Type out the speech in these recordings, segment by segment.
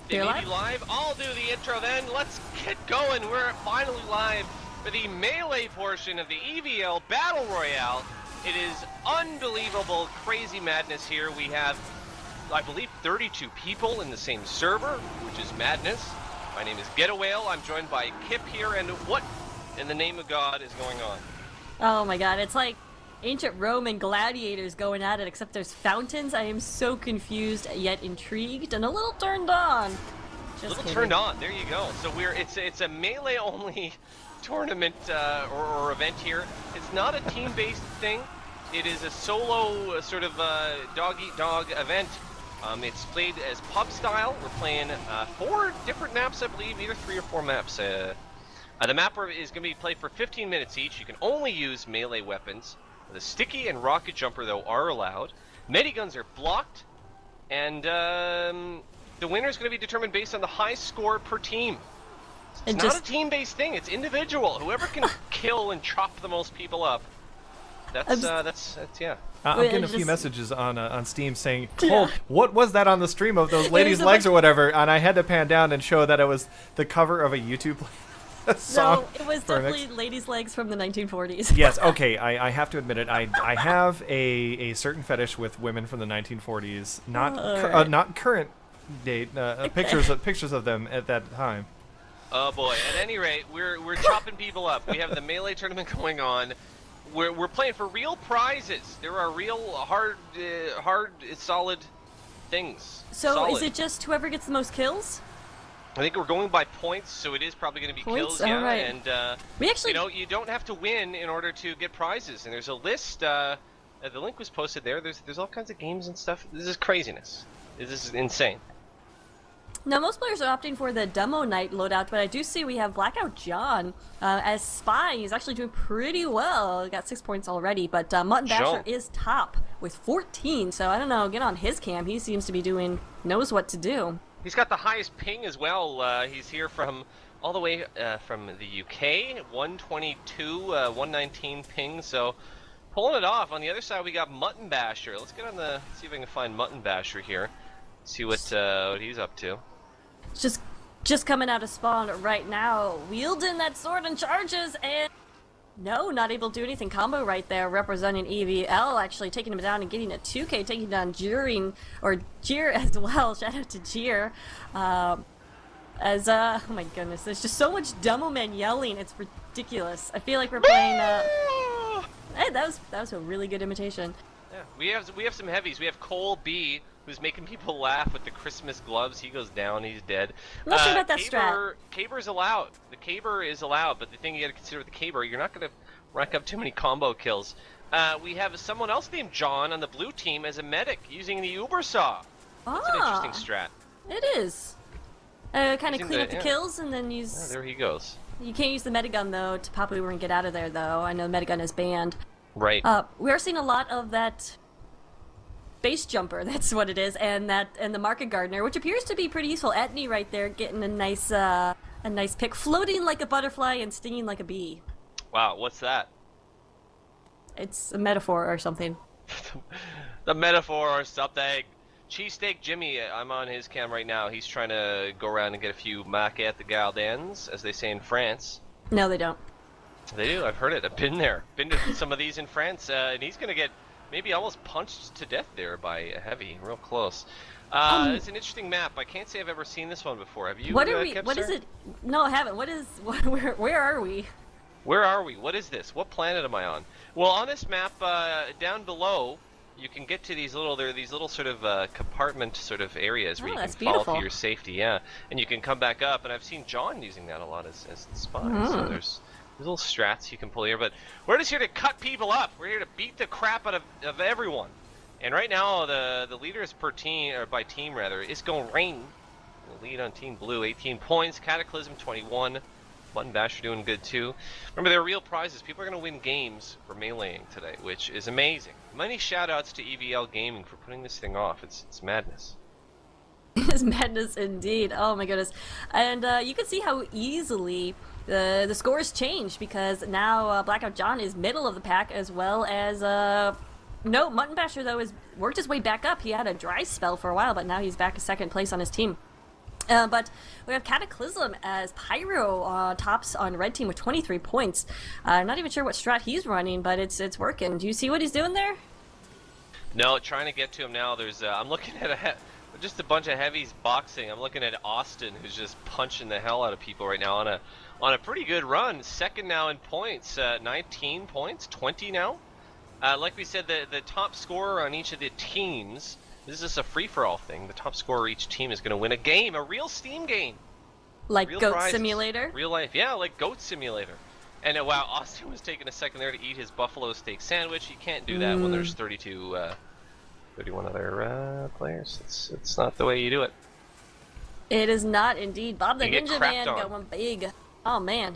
They You're may live? be live. I'll do the intro then. Let's get going. We're finally live for the melee portion of the EVL Battle Royale. It is unbelievable, crazy madness here. We have, I believe, 32 people in the same server, which is madness. My name is Getawale. I'm joined by Kip here, and what in the name of God is going on? Oh my god, it's like ancient Roman gladiators going at it, except there's fountains. I am so confused, yet intrigued, and a little turned on. Just kidding. Turned on. There you go. So it's a melee only tournament or event here. It's not a team-based thing. It is a solo sort of dog-eat-dog event. It's played as pub style. We're playing 4 different maps, I believe, either 3 or 4 maps. The map is going to be played for 15 minutes each. You can only use melee weapons. The sticky and rocket jumper, though, are allowed. Mediguns are blocked, and the winner is going to be determined based on the high score per team. It's not a team-based thing; it's individual. Whoever can kill and chop the most people up. That's yeah. I'm getting a few messages on Steam saying, Yeah. "Oh, what was that on the stream of those ladies' a legs bunch- or whatever?" And I had to pan down and show that it was the cover of a YouTube song. No, it was for a definitely mix. ladies' legs from the 1940s. Yes, okay, I have to admit it. I have a certain fetish with women from the 1940s, not current date pictures of them at that time. Oh boy! At any rate, we're chopping people up. We have the melee tournament going on. We're playing for real prizes. There are real hard, solid things. So solid. is it just whoever gets the most kills? I think we're going by points, so it is probably going to be Points? kills, yeah. All right. And We actually, you don't have to win in order to get prizes. And there's a list. The link was posted there. There's all kinds of games and stuff. This is craziness. This is insane. now most players are opting for the demo night loadout, but I do see we have Blackout John as spy. He's actually doing pretty well. He got 6 points already, but Mutton Basher John. is top with 14. So I don't know. Get on his cam. He seems to be knows what to do. He's got the highest ping as well. He's here from all the way from the UK, 122, 119 ping. So pulling it off. On the other side, we got Mutton Basher. Let's get on see if I can find Mutton Basher here. See what he's up to. Just coming out of spawn right now, wielding that sword and charges, and no, not able to do anything. Combo right there, representing EVL, actually taking him down and getting a 2K, taking down Jeer as well. Shout out to Jeer. Oh my goodness, there's just so much demo men yelling. It's ridiculous. I feel like we're playing. Hey, that was a really good imitation. Yeah, we have some heavies. We have Cole B, who's making people laugh with the Christmas gloves. He goes down, he's dead. I'm not sure about that strat. Caber's allowed. The Caber is allowed, but the thing you got to consider with the Caber, you're not going to rack up too many combo kills. We have someone else named John on the blue team as a medic using the Uber Saw. That's an interesting strat. It is. Kind of clean up the kills and then use. Yeah, there he goes. You can't use the Medigun though to pop Uber and get out of there though. I know Medigun is banned. Right. We are seeing a lot of that base jumper, that's what it is, and the market gardener, which appears to be pretty useful. Etney right there getting a nice pick, floating like a butterfly and stinging like a bee. Wow, what's that? It's a metaphor or something. The metaphor or something. Cheesesteak Jimmy, I'm on his cam right now. He's trying to go around and get a few maquette de gardens, as they say in France. No, they don't. They do. I've heard it. I've been there. Been to some of these in France, and he's gonna get maybe almost punched to death there by a heavy, real close. It's an interesting map. I can't say I've ever seen this one before. Have you? What are we? Kipster? What is it? No, I haven't. Where are we? Where are we? What is this? What planet am I on? Well, on this map, down below, you can get to these little. There are these little sort of compartment sort of areas where you can fall for your safety. Yeah, and you can come back up. And I've seen John using that a lot as the spy. So there's little strats you can pull here, but we're just here to cut people up. We're here to beat the crap out of everyone. And right now, the leaders per team, or by team rather, is going Rain. The lead on Team Blue, 18 points. Cataclysm, 21. Mutton Basher doing good too. Remember, there are real prizes. People are going to win games for meleeing today, which is amazing. Many shout-outs to EVL Gaming for putting this thing off. It's madness. It's madness indeed. Oh my goodness. And you can see how easily the scores changed, because now Blackout John is middle of the pack, as well as no, Mutton Basher though has worked his way back up. He had a dry spell for a while, but now he's back to second place on his team. But we have Cataclysm as Pyro tops on red team with 23 points. Not even sure what strat he's running, but it's working. Do you see what he's doing there? No, trying to get to him now. There's I'm looking at just a bunch of heavies boxing. I'm looking at Austin, who's just punching the hell out of people right now on a pretty good run. Second now in points, 19 points, 20 now. Like we said, the top scorer on each of the teams. This is just a free-for-all thing. The top scorer each team is going to win a game, a real Steam game. Like real Goat prizes. Simulator? Real life, yeah, like Goat Simulator. And wow, Austin was taking a second there to eat his buffalo steak sandwich. You can't do that when there's 31 other players. It's not the way you do it. It is not indeed. Bob the You get Ninja crapped Man on. going big. Oh man.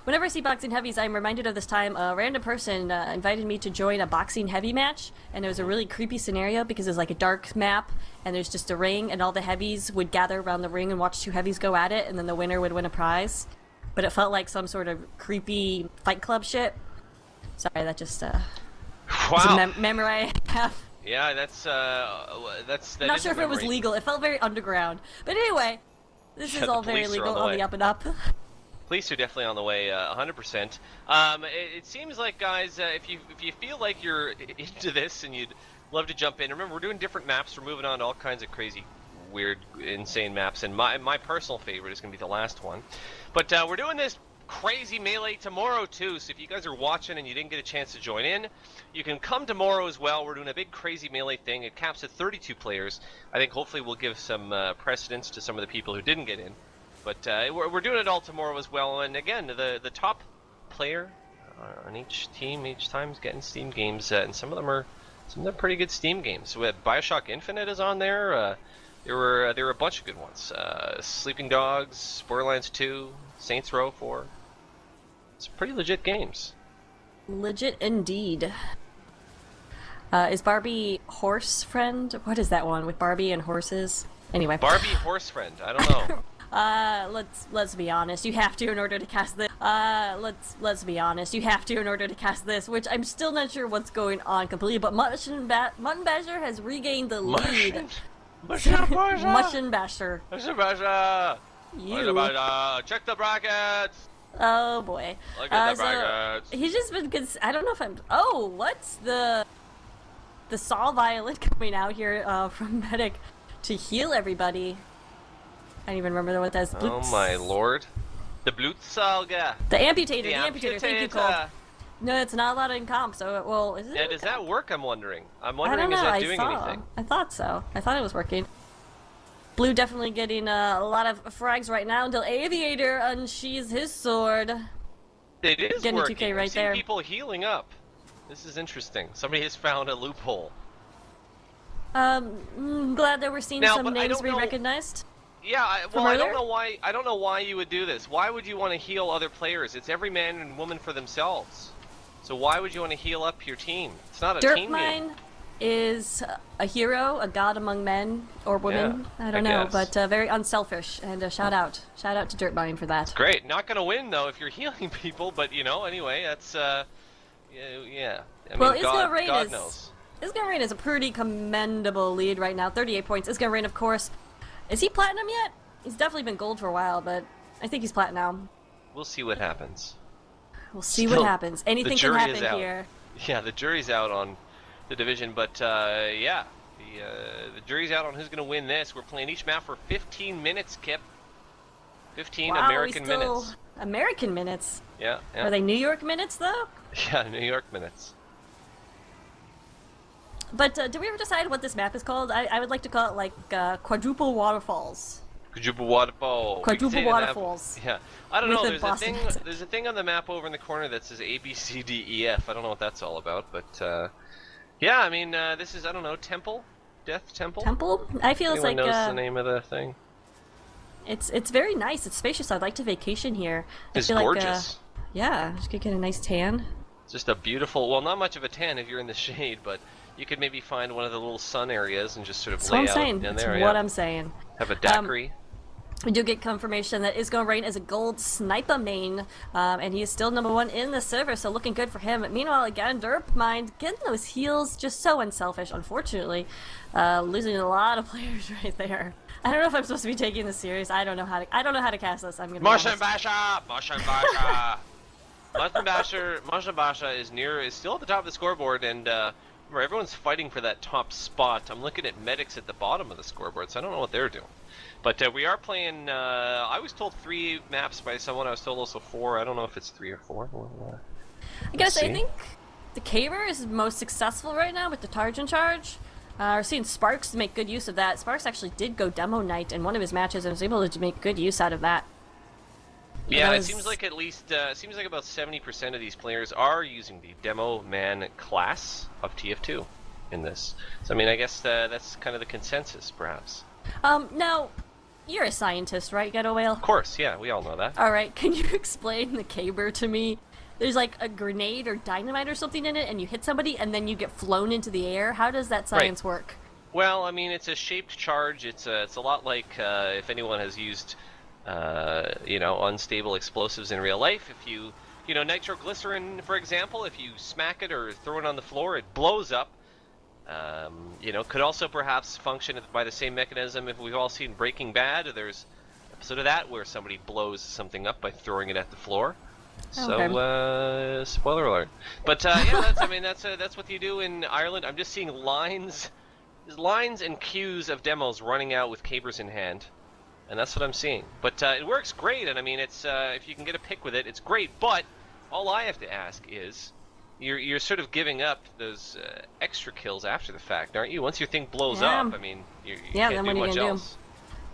Whenever I see boxing heavies, I'm reminded of this time a random person invited me to join a boxing heavy match, and it was a really creepy scenario because it was like a dark map, and there's just a ring, and all the heavies would gather around the ring and watch two heavies go at it, and then the winner would win a prize. But it felt like some sort of creepy Fight Club shit. Sorry, that just was a memory I have. Yeah, that's Not sure if it was legal. It felt very underground. But anyway, this is all very legal on the up and up. Police are definitely on the way, 100%. It seems like, guys, if you feel like you're into this and you'd love to jump in, remember we're doing different maps. We're moving on to all kinds of crazy, weird, insane maps, and my personal favorite is going to be the last one. But we're doing this crazy melee tomorrow too. So if you guys are watching and you didn't get a chance to join in, you can come tomorrow as well. We're doing a big crazy melee thing. It caps at 32 players. I think hopefully we'll give some precedence to some of the people who didn't get in. But we're doing it all tomorrow as well. And again, the top player on each team each time is getting Steam games, and some of them are pretty good Steam games. So we had BioShock Infinite is on there. There were a bunch of good ones. Sleeping Dogs, Borderlands 2, Saints Row 4. It's pretty legit games. Legit indeed. Is Barbie Horse Friend? What is that one with Barbie and horses? Anyway. Barbie Horse Friend. I don't know. Let's be honest. You have to in order to cast this. Let's be honest. You have to in order to cast this, which I'm still not sure what's going on completely. But Mutton Basher has regained the lead. Mutton Basher. You. Check the brackets. Oh boy. Look at the brackets. He's just been. I don't know if I'm. Oh, what's the saw violin coming out here from Medic to heal everybody? I don't even remember what that is. Oh my lord. The Blutsalga. The amputator. The amputator. Thank you, Cole. No, it's not allowed in comp, so well, is it? Yeah, does that work? I'm wondering. I don't know. Is that doing anything? I thought so. I thought it was working. Blue definitely getting a lot of frags right now until Aviator unsheathes his sword. It is getting working. 2K right I'm seeing there. people healing up. This is interesting. Somebody has found a loophole. Glad that we're seeing Now, some but I names don't we know- recognized. Yeah, I earlier? don't know why. I don't know why you would do this. Why would you want to heal other players? It's every man and woman for themselves. So why would you want to heal up your team? It's not a team game. Dirtmine is a hero, a god among men or women. Yeah, I don't I know, guess. but very unselfish. And shout out to Dirtmine for that. Great. Not gonna win though if you're healing people, but you know, anyway, that's yeah. I Well, mean, God knows. Isga Rain is a pretty commendable lead right now, 38 points. Isga Rain, of course. Is he platinum yet? He's definitely been gold for a while, but I think he's platinum. We'll see what happens. We'll see Still, what happens. Anything the can jury is happen out. here. Yeah, the jury's out on the division, but yeah, the jury's out on who's going to win this. We're playing each map for 15 minutes, Kip. 15 Wow, American minutes. American minutes? Yeah, yeah. Are they New York minutes, though? Yeah, New York minutes. But did we ever decide what this map is called? I would like to call it, like, Quadruple Waterfalls. Quadruple waterfall. Quadruple waterfalls. Yeah, I don't know. With There's the a thing. Boston There's a thing on the map over in the corner that says A B C D E F. I don't know what that's all about, but yeah. I mean, this is, I don't know, Temple, Death Temple. Temple? I feel it's Anyone like knows the name of the thing? It's very nice. It's spacious. I'd like to vacation here. I It's feel gorgeous. Like, yeah, just could get a nice tan. Just a beautiful. Well, not much of a tan if you're in the shade, but you could maybe find one of the little sun areas and just sort of That's lay what I'm out saying. in That's there. what Yeah. I'm saying. Have a daiquiri. We do get confirmation that Is Gonna Rain is a gold sniper main, and he is still #1 in the server, so looking good for him. Meanwhile, again, Derpmind getting those heals, just so unselfish, unfortunately. Losing a lot of players right there. I don't know if I'm supposed to be taking this serious. I don't know how to cast this. I'm gonna Motion Basher! Motion Basher! Motion Basher is still at the top of the scoreboard, and remember, everyone's fighting for that top spot. I'm looking at medics at the bottom of the scoreboard, so I don't know what they're doing. But we are playing, I was told 3 maps by someone, I was told also 4. I don't know if it's 3 or 4. I gotta say, I think the Caver is most successful right now with the Tarjan charge. We're seeing Sparks make good use of that. Sparks actually did go demo night in one of his matches and was able to make good use out of that. Yeah, it seems like at least, seems like about 70% of these players are using the demo man class of TF2 in this. So I mean, I guess that's kind of the consensus, perhaps. Now, you're a scientist, right, Ghetto Whale? Of course, yeah, we all know that. Alright, can you explain the Caber to me? There's like a grenade or dynamite or something in it, and you hit somebody, and then you get flown into the air. How does that science work? Well, I mean, it's a shaped charge. It's a lot like if anyone has used, you know, unstable explosives in real life. If you know, nitroglycerin, for example, if you smack it or throw it on the floor, it blows up. You know, could also perhaps function by the same mechanism if we've all seen Breaking Bad. There's an episode of that where somebody blows something up by throwing it at the floor. So, spoiler alert. But yeah, that's what you do in Ireland. I'm just seeing lines and queues of demos running out with cabers in hand, and that's what I'm seeing. But it works great, and I mean, it's if you can get a pick with it, it's great. But all I have to ask is, you're sort of giving up those extra kills after the fact, aren't you? Once your thing blows up, I mean, you can't then do what are you much gonna else.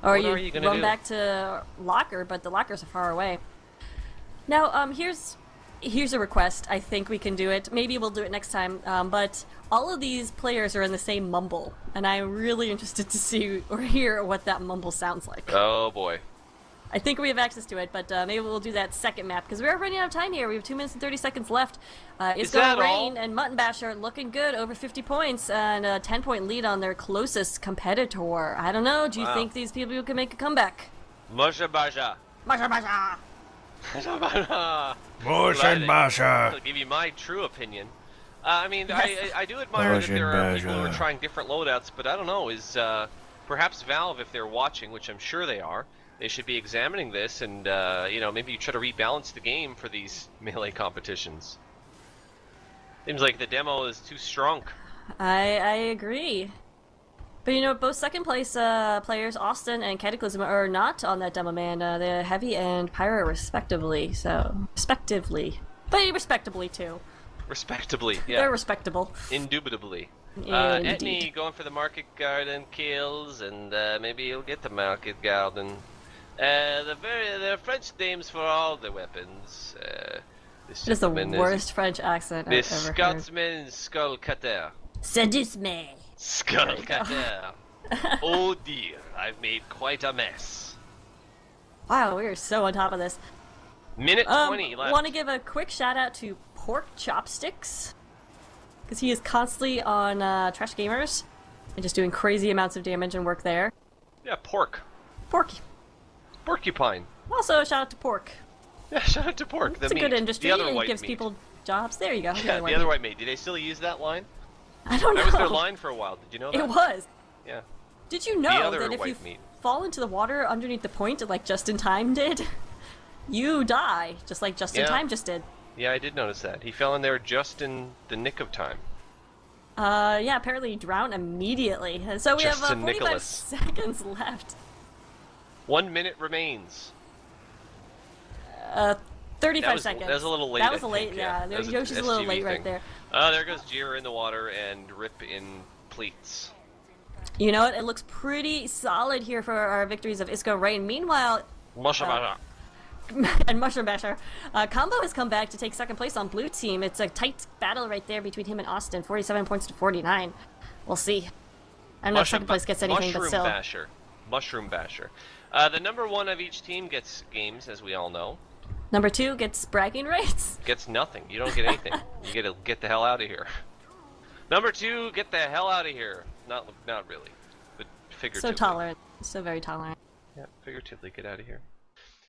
Do? Or you run back to locker, but the lockers are far away. Now, here's a request. I think we can do it. Maybe we'll do it next time. But all of these players are in the same mumble, and I'm really interested to see or hear what that mumble sounds like. Oh boy. I think we have access to it, but maybe we'll do that second map, because we are running out of time here. We have 2 minutes and 30 seconds left. It's Gonna Rain and Mutton Basher looking good, over 50 points, and a 10-point lead on their closest competitor. I don't know, do you think these people can make a comeback? Motion Basha. Basha Basha! Motion Basha! I'll give you my true opinion. I mean, yes. I do admire that there are people who are trying different loadouts, but I don't know, is perhaps Valve, if they're watching, which I'm sure they are, they should be examining this and, you know, maybe try to rebalance the game for these melee competitions. Seems like the demo is too strong. I agree. But you know, both second place players, Austin and Cataclysm, are not on that demo man. They're Heavy and Pyro respectively, so... respectively. But respectably, too. Respectably, yeah. They're respectable. Indubitably. Indeed. Etney going for the Market Garden kills, and maybe he'll get the Market Garden. The French names for all the weapons. This is the worst French accent I've ever heard. Scotsman Skull Cutter. Seduce-me. Skull Cutter. Oh dear, I've made quite a mess. Wow, we are so on top of this. Minute 20 left. Want to give a quick shout out to Pork Chopsticks, because he is constantly on Trash Gamers and just doing crazy amounts of damage and work there. Yeah, Pork. Porky. Porcupine. Also, a shout out to Pork. Yeah, shout out to Pork. It's a good industry. It gives meat. People jobs. There you go. Yeah, the other white meat. Do they still use that line? I don't know. That was their line for a while. Did you know that? It was. Yeah. Did you know that if you fall into the water underneath the point, like Just in Time did, you die, just like Just in Time just did. Yeah, I did notice that. He fell in there just in the nick of time. Yeah, apparently he drowned immediately. So we have 45 seconds left. 1 minute remains. 35 seconds. That was a little late. That was Yoshi's a little late right there. Oh, there goes Jira in the water and Rip in pleats. You know what? It looks pretty solid here for our victories of Is Gonna Rain. Meanwhile, and Mushroom Basher, Combo has come back to take second place on blue team. It's a tight battle right there between him and Austin. 47 points to 49. We'll see. I don't know if second place gets anything, but still. Mushroom Basher. The number 1 of each team gets games, as we all know. Number 2 gets bragging rights. Gets nothing. You don't get anything. You get the hell out of here. Number 2, get the hell out of here. Not really, but figuratively. So tolerant. So very tolerant. Yeah, figuratively, get out of here.